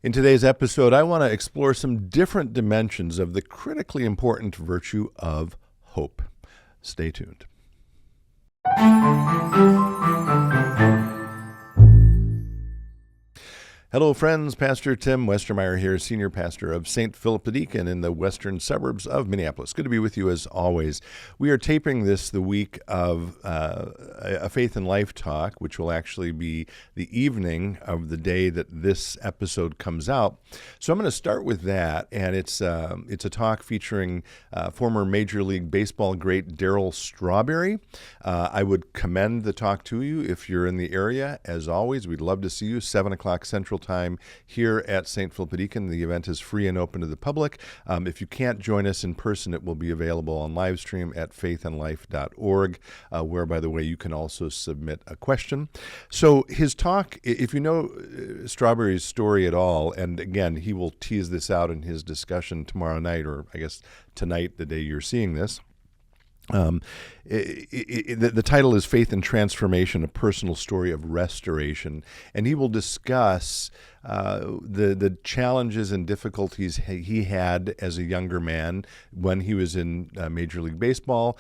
In today's episode, I want to explore some different dimensions of the critically important virtue of hope. Stay tuned. Hello, friends. Pastor Tim Westermeyer here, Senior Pastor of St. Philip the Deacon in the western suburbs of Minneapolis. Good to be with you as always. We are taping this the week of a Faith and Life talk, which will actually be the evening of the day that this episode comes out. So I'm going to start with that, and it's a talk featuring former Major League Baseball great Darryl Strawberry. I would commend the talk to you if you're in the area. As always, we'd love to see you, 7 o'clock Central Time here at St. Philip the Deacon. The event is free and open to the public. If you can't join us in person, it will be available on live stream at faithandlife.org, where, by the way, you can also submit a question. So his talk, if you know Strawberry's story at all, and again, he will tease this out in his discussion tomorrow night, or I guess tonight, the day you're seeing this. The title is Faith and Transformation, a Personal Story of Restoration, and he will discuss the challenges and difficulties he had as a younger man when he was in Major League Baseball,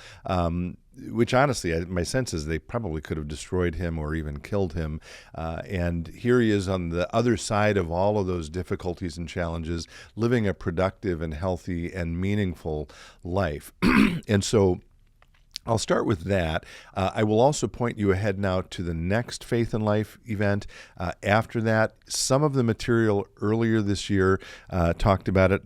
which honestly, my sense is they probably could have destroyed him or even killed him. And here he is on the other side of all of those difficulties and challenges, living a productive and healthy and meaningful life. And so I'll start with that. I will also point you ahead now to the next Faith and Life event. After that, some of the material earlier this year talked about it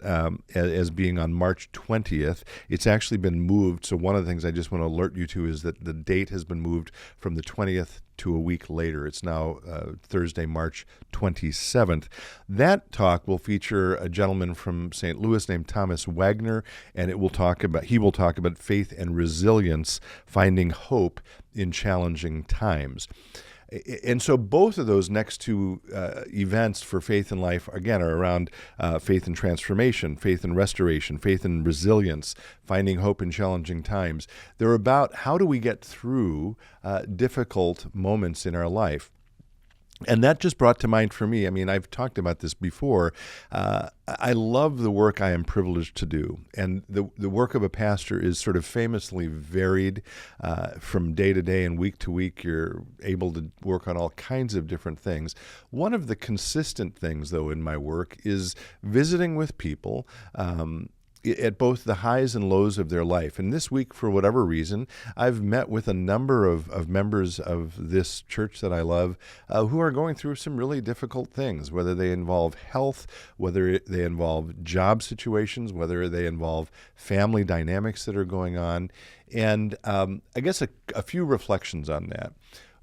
as being on March 20th. It's actually been moved. So one of the things I just want to alert you to is that the date has been moved from the 20th to a week later. It's now Thursday, March 27th. That talk will feature a gentleman from St. Louis named Thomas Wagner, and he will talk about faith and resilience, finding hope in challenging times. And so both of those next two events for Faith and Life, again, are around faith and transformation, faith and restoration, faith and resilience, finding hope in challenging times. They're about how do we get through difficult moments in our life. And that just brought to mind for me, I mean, I've talked about this before, I love the work I am privileged to do. And the work of a pastor is sort of famously varied from day to day and week to week. You're able to work on all kinds of different things. One of the consistent things, though, in my work is visiting with people at both the highs and lows of their life. And this week, for whatever reason, I've met with a number of members of this church that I love who are going through some really difficult things, whether they involve health, whether they involve job situations, whether they involve family dynamics that are going on. And I guess a few reflections on that.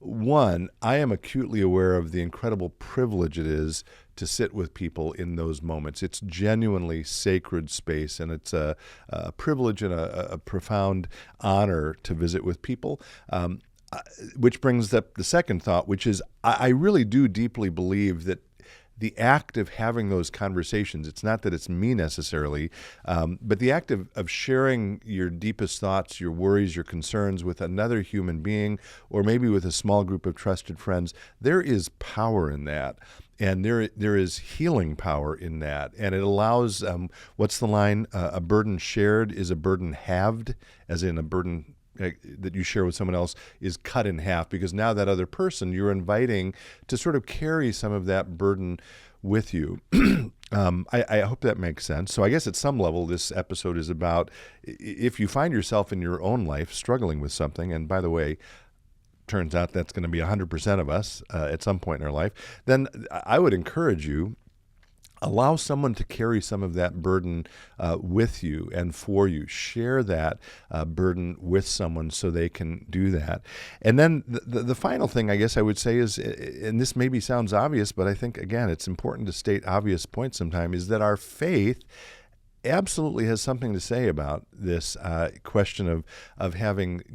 One, I am acutely aware of the incredible privilege it is to sit with people in those moments. It's genuinely sacred space, and it's a privilege and a profound honor to visit with people. Which brings up the second thought, which is I really do deeply believe that the act of having those conversations, it's not that it's me necessarily, but the act of sharing your deepest thoughts, your worries, your concerns with another human being, or maybe with a small group of trusted friends, there is power in that. And there is healing power in that. And it allows, what's the line? A burden shared is a burden halved, as in a burden that you share with someone else is cut in half, because now that other person you're inviting to sort of carry some of that burden with you. I hope that makes sense. So I guess at some level, this episode is about if you find yourself in your own life struggling with something, and by the way, turns out that's going to be 100% of us at some point in our life, then I would encourage you, allow someone to carry some of that burden with you and for you. Share that burden with someone so they can do that. And then the final thing I guess I would say is, and this maybe sounds obvious, but I think, again, it's important to state obvious points sometimes, is that our faith absolutely has something to say about this question of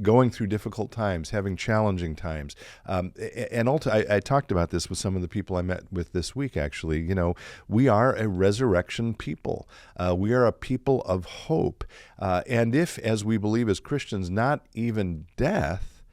going through difficult times, having challenging times. And ultimately, I talked about this with some of the people I met with this week, actually. You know, we are a resurrection people. We are a people of hope. And if, as we believe as Christians, not even death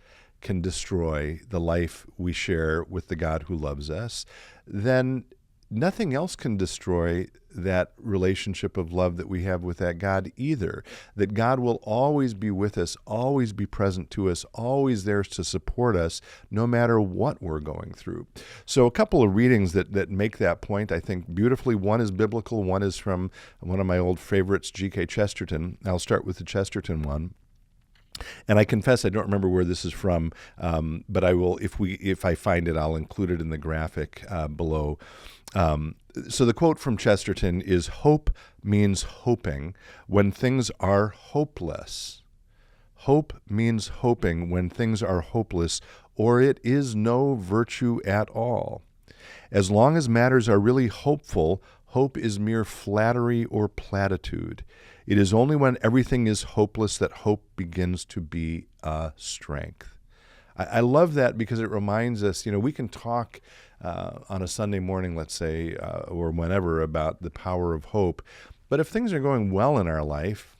can destroy the life we share with the God who loves us, then nothing else can destroy that relationship of love that we have with that God either. That God will always be with us, always be present to us, always there to support us, no matter what we're going through. So a couple of readings that make that point, I think, beautifully. One is biblical, one is from one of my old favorites, G.K. Chesterton. I'll start with the Chesterton one. And I confess I don't remember where this is from, but I will, if I find it, I'll include it in the graphic below. So the quote from Chesterton is, "Hope means hoping when things are hopeless. Hope means hoping when things are hopeless, or it is no virtue at all. As long as matters are really hopeful, hope is mere flattery or platitude. It is only when everything is hopeless that hope begins to be a strength." I love that because it reminds us, we can talk on a Sunday morning, let's say, or whenever, about the power of hope. But if things are going well in our life,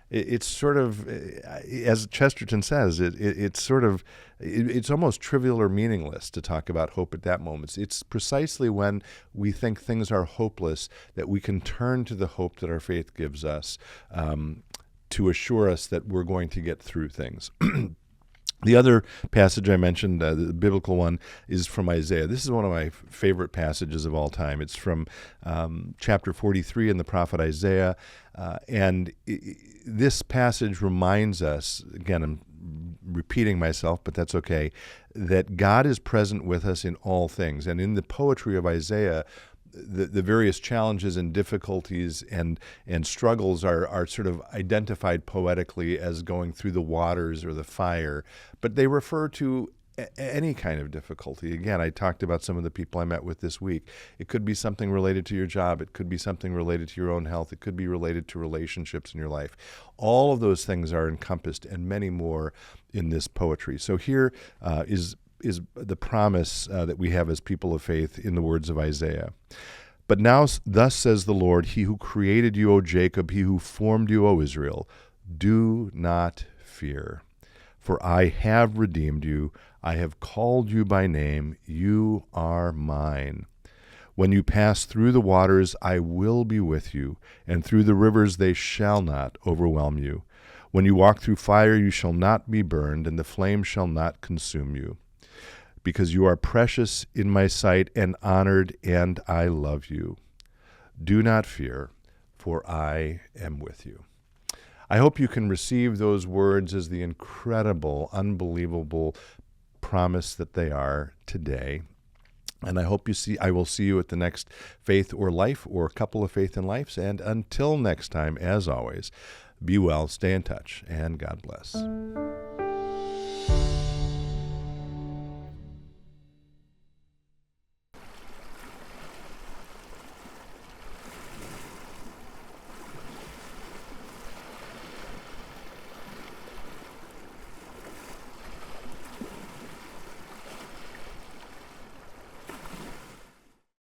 it's sort of, as Chesterton says, it's almost trivial or meaningless to talk about hope at that moment. It's precisely when we think things are hopeless that we can turn to the hope that our faith gives us to assure us that we're going to get through things. The other passage I mentioned, the biblical one, is from Isaiah. This is one of my favorite passages of all time. It's from chapter 43 in the prophet Isaiah. And this passage reminds us, again, I'm repeating myself, but that's okay, that God is present with us in all things. And in the poetry of Isaiah, the various challenges and difficulties and struggles are sort of identified poetically as going through the waters or the fire, but they refer to any kind of difficulty. Again, I talked about some of the people I met with this week. It could be something related to your job. It could be something related to your own health. It could be related to relationships in your life. All of those things are encompassed, and many more, in this poetry. So here is the promise that we have as people of faith in the words of Isaiah. "But now thus says the Lord, He who created you, O Jacob, He who formed you, O Israel, do not fear, for I have redeemed you. I have called you by name. You are mine. When you pass through the waters, I will be with you, and through the rivers they shall not overwhelm you. When you walk through fire, you shall not be burned, and the flame shall not consume you. Because you are precious in my sight and honored, and I love you. Do not fear, for I am with you." I hope you can receive those words as the incredible, unbelievable promise that they are today. And I will see you at the next Faith or Life, or a couple of Faith and Lives. And until next time, as always, be well, stay in touch, and God bless.